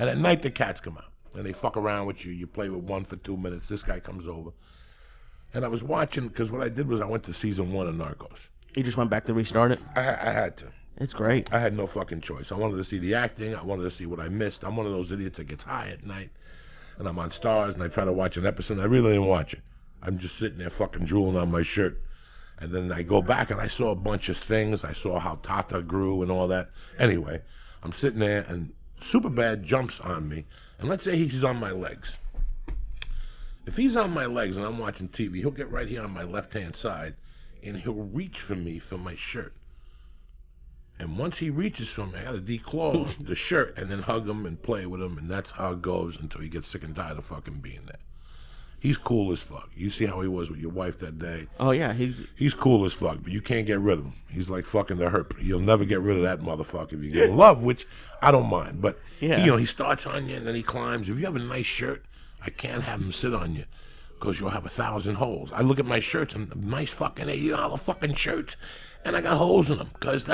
And at night the cats come out and they fuck around with you. You play with one for 2 minutes. This guy comes over. And I was watching, because what I did was I went to season 1 of Narcos. You just went back to restart it? I had to. It's great. I had no fucking choice. I wanted to see the acting. I wanted to see what I missed. I'm one of those idiots that gets high at night. And I'm on Stars and I try to watch an episode. And I really didn't watch it. I'm just sitting there fucking drooling on my shirt. And then I go back and I saw a bunch of things. I saw how Tata grew and all that. Anyway, I'm sitting there and Superbad jumps on me. And let's say he's on my legs. If he's on my legs and I'm watching TV, he'll get right here on my left-hand side and he'll reach for me for my shirt. And once he reaches for me, I gotta declaw the shirt and then hug him and play with him, and that's how it goes until he gets sick and tired of fucking being there. He's cool as fuck. You see how he was with your wife that day? Oh yeah, he's cool as fuck, but you can't get rid of him. He's like fucking the herp. You'll never get rid of that motherfucker if you get in love, which I don't mind. But yeah. He starts on you and then he climbs. If you have a nice shirt, I can't have him sit on you, because you'll have 1,000 holes. I look at my shirts and nice fucking $80 fucking shirts, and I got holes in them, because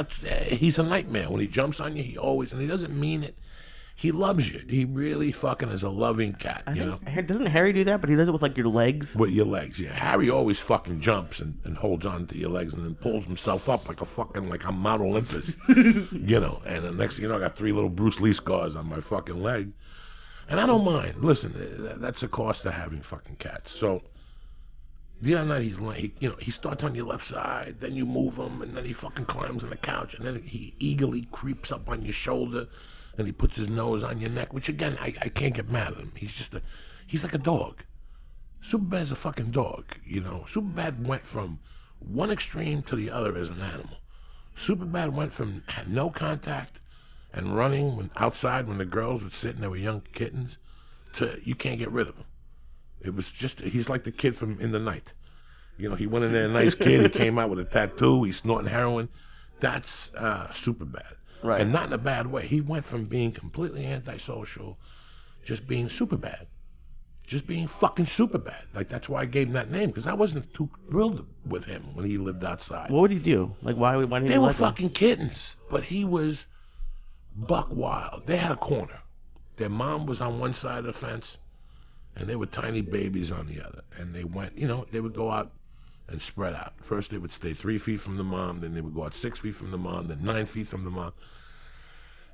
he's a nightmare. When he jumps on you, and he doesn't mean it. He loves you. He really fucking is a loving cat, you know? Doesn't Harry do that? But he does it with like your legs? With your legs, yeah. Harry always fucking jumps and holds on to your legs and then pulls himself up like I'm Mount Olympus, you know? And the next thing you know, I got 3 little Bruce Lee scars on my fucking leg. And I don't mind. Listen, that's a cost of having fucking cats. So the other night he starts on your left side, then you move him, and then he fucking climbs on the couch, and then he eagerly creeps up on your shoulder, and he puts his nose on your neck. Which again, I can't get mad at him. He's like a dog. Superbad's a fucking dog. You know, Superbad went from one extreme to the other as an animal. Superbad went from had no contact and running outside when the girls would sit and they were young kittens, to you can't get rid of him. It was just, he's like the kid from In the Night. You know, he went in there a nice kid, he came out with a tattoo, he's snorting heroin. That's Superbad. Right. And not in a bad way. He went from being completely antisocial, just being Superbad. Just being fucking Superbad. Like, that's why I gave him that name, because I wasn't too thrilled with him when he lived outside. What would he do? Like, why did he They were let them? fucking kittens, but he was buck wild. They had a corner. Their mom was on one side of the fence, and they were tiny babies on the other. And they went, they would go out and spread out. First they would stay 3 feet from the mom, then they would go out 6 feet from the mom, then 9 feet from the mom.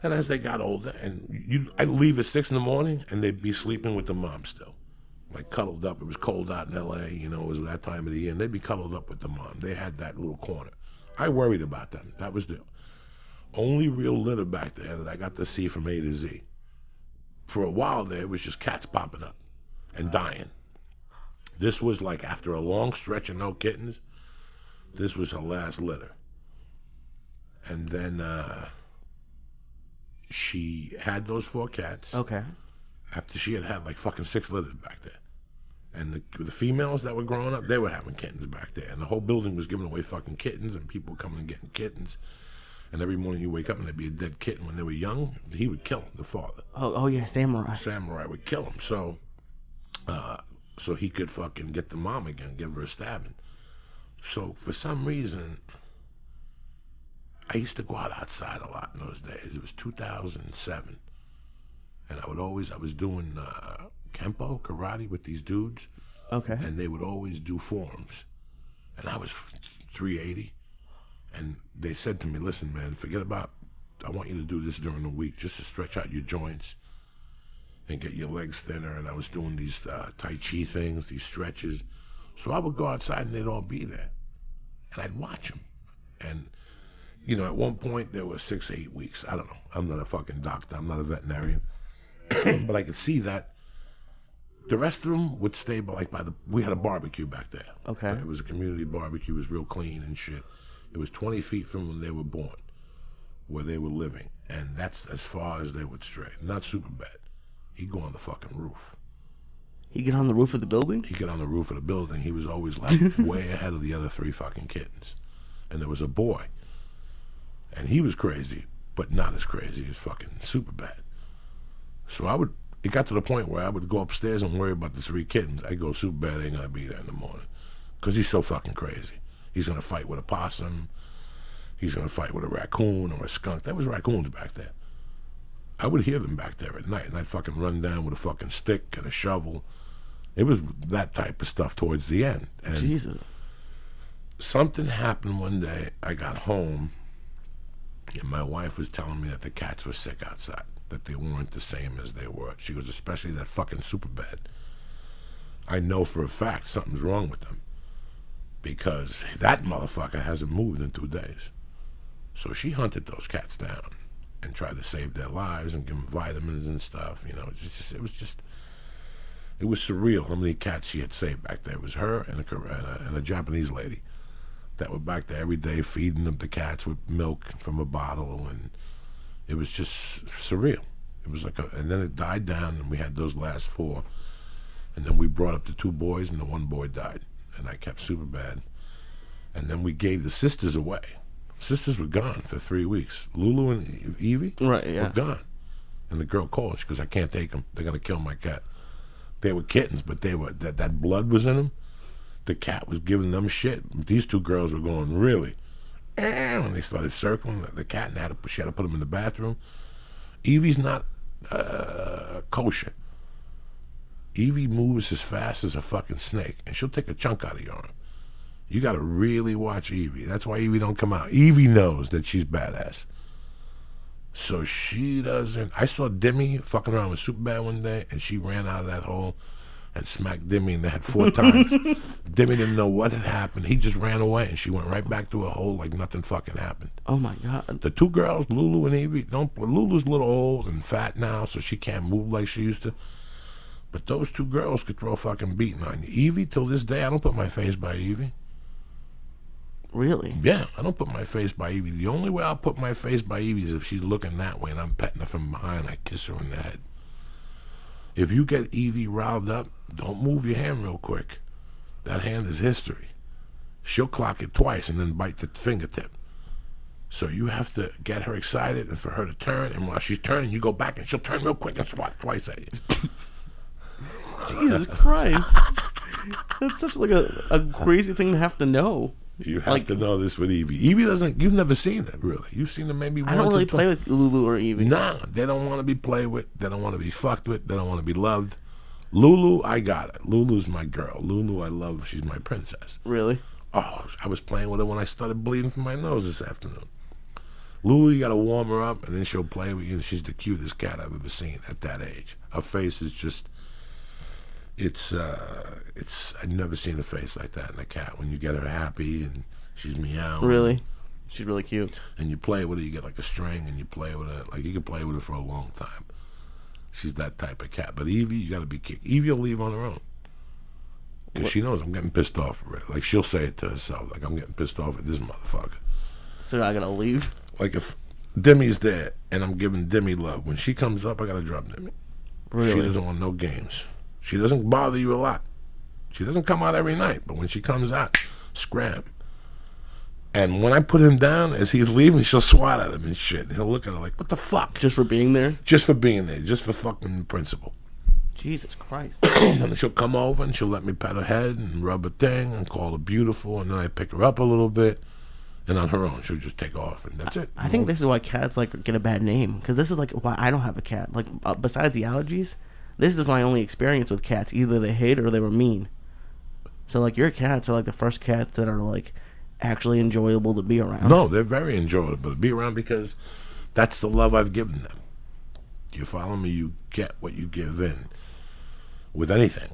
And as they got older, and I'd leave at 6 in the morning, and they'd be sleeping with the mom still. Like cuddled up. It was cold out in L.A., it was that time of the year, and they'd be cuddled up with the mom. They had that little corner. I worried about them. That was the only real litter back there that I got to see from A to Z. For a while there, it was just cats popping up and dying. This was like after a long stretch of no kittens, this was her last litter. And then she had those 4 cats. Okay. After she had like fucking 6 litters back there. And the females that were growing up, they were having kittens back there. And the whole building was giving away fucking kittens, and people coming and getting kittens. And every morning you wake up and there'd be a dead kitten. When they were young, he would kill the father. Oh yeah, Samurai. Samurai would kill him. So he could fucking get the mom again, give her a stabbing. So for some reason, I used to go outside a lot in those days. It was 2007. And I was doing Kempo, karate with these dudes. Okay. And they would always do forms. And I was 380. And they said to me, listen, man, I want you to do this during the week just to stretch out your joints and get your legs thinner. And I was doing these Tai Chi things, these stretches. So I would go outside and they'd all be there. And I'd watch them. And, at one point there were 6 or 8 weeks. I don't know. I'm not a fucking doctor. I'm not a veterinarian. But I could see that the rest of them would stay we had a barbecue back there. Okay. It was a community barbecue. It was real clean and shit. It was 20 feet from when they were born, where they were living. And that's as far as they would stray. Not Superbad. He'd go on the fucking roof. He'd get on the roof of the building? He'd get on the roof of the building. He was always like way ahead of the other 3 fucking kittens. And there was a boy. And he was crazy, but not as crazy as fucking Superbad. So it got to the point where I would go upstairs and worry about the 3 kittens. I'd go, Superbad ain't gonna be there in the morning. Because he's so fucking crazy. He's gonna fight with a possum. He's gonna fight with a raccoon or a skunk. There was raccoons back there. I would hear them back there at night, and I'd fucking run down with a fucking stick and a shovel. It was that type of stuff towards the end. And Jesus. something happened one day. I got home, and my wife was telling me that the cats were sick outside, that they weren't the same as they were. She goes, especially that fucking Superbad. I know for a fact something's wrong with them, because that motherfucker hasn't moved in 2 days. So she hunted those cats down and tried to save their lives and give them vitamins and stuff. You know, it was surreal how many cats she had saved back there. It was her and a Japanese lady that were back there every day feeding them the cats with milk from a bottle, and it was just surreal. It was like and then it died down, and we had those last 4, and then we brought up the 2 boys, and the 1 boy died, and I kept Superbad, and then we gave the sisters away. Sisters were gone for 3 weeks. Lulu and Evie were gone, and the girl called. She goes, "I can't take them. They're gonna kill my cat." They were kittens, but they were that blood was in them. The cat was giving them shit. These 2 girls were going, really? And they started circling the cat, and she had to put them in the bathroom. Evie's not kosher. Evie moves as fast as a fucking snake, and she'll take a chunk out of your arm. You gotta really watch Evie. That's why Evie don't come out. Evie knows that she's badass. So she doesn't. I saw Demi fucking around with Superbad one day, and she ran out of that hole and smacked Demi in the head 4 times. Demi didn't know what had happened. He just ran away, and she went right back to her hole like nothing fucking happened. Oh my God. The 2 girls, Lulu and Evie, Lulu's a little old and fat now, so she can't move like she used to. But those 2 girls could throw a fucking beating on you. Evie, till this day, I don't put my face by Evie. Really? Yeah, I don't put my face by Evie. The only way I'll put my face by Evie is if she's looking that way and I'm petting her from behind. I kiss her in the head. If you get Evie riled up, don't move your hand real quick. That hand is history. She'll clock it twice and then bite the fingertip. So you have to get her excited and for her to turn. And while she's turning, you go back and she'll turn real quick and swat twice at you. Jesus Christ. That's such like a crazy thing to have to know. You have to know this with Evie. Evie doesn't. You've never seen it, really. You've seen it maybe once. I don't really play with Lulu or Evie. Nah, they don't want to be played with. They don't want to be fucked with. They don't want to be loved. Lulu, I got it. Lulu's my girl. Lulu, I love. She's my princess. Really? Oh, I was playing with her when I started bleeding from my nose this afternoon. Lulu, you got to warm her up, and then she'll play with you. She's the cutest cat I've ever seen at that age. Her face is just... It's I've never seen a face like that in a cat. When you get her happy and she's meowing. Really? She's really cute. And you play with her, you get like a string, and you play with her. Like, you can play with her for a long time. She's that type of cat. But Evie, you got to be kicked. Evie will leave on her own. Because she knows I'm getting pissed off already. Like, she'll say it to herself. Like, I'm getting pissed off at this motherfucker. So I got to leave? Like, if Demi's there and I'm giving Demi love, when she comes up, I got to drop Demi. Really? She doesn't want no games. She doesn't bother you a lot. She doesn't come out every night, but when she comes out, scram. And when I put him down, as he's leaving, she'll swat at him and shit. And he'll look at her like, what the fuck? Just for being there? Just for being there. Just for fucking principle. Jesus Christ. And then she'll come over and she'll let me pet her head and rub her thing and call her beautiful. And then I pick her up a little bit. And on her own, she'll just take off. And that's it. I think this is why cats like get a bad name. Because this is like why I don't have a cat. Like, besides the allergies... This is my only experience with cats. Either they hate or they were mean. So, like, your cats are, like, the first cats that are, like, actually enjoyable to be around. No, they're very enjoyable to be around because that's the love I've given them. You follow me? You get what you give in with anything.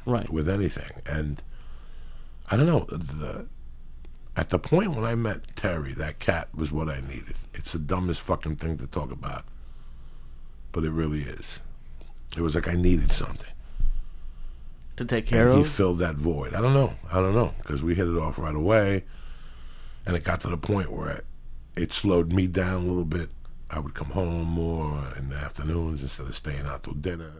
Right. With anything. And, I don't know, at the point when I met Terry, that cat was what I needed. It's the dumbest fucking thing to talk about. But it really is. It was like I needed something to take care and of. He filled that void. I don't know, because we hit it off right away, and it got to the point where it slowed me down a little bit. I would come home more in the afternoons instead of staying out till dinner.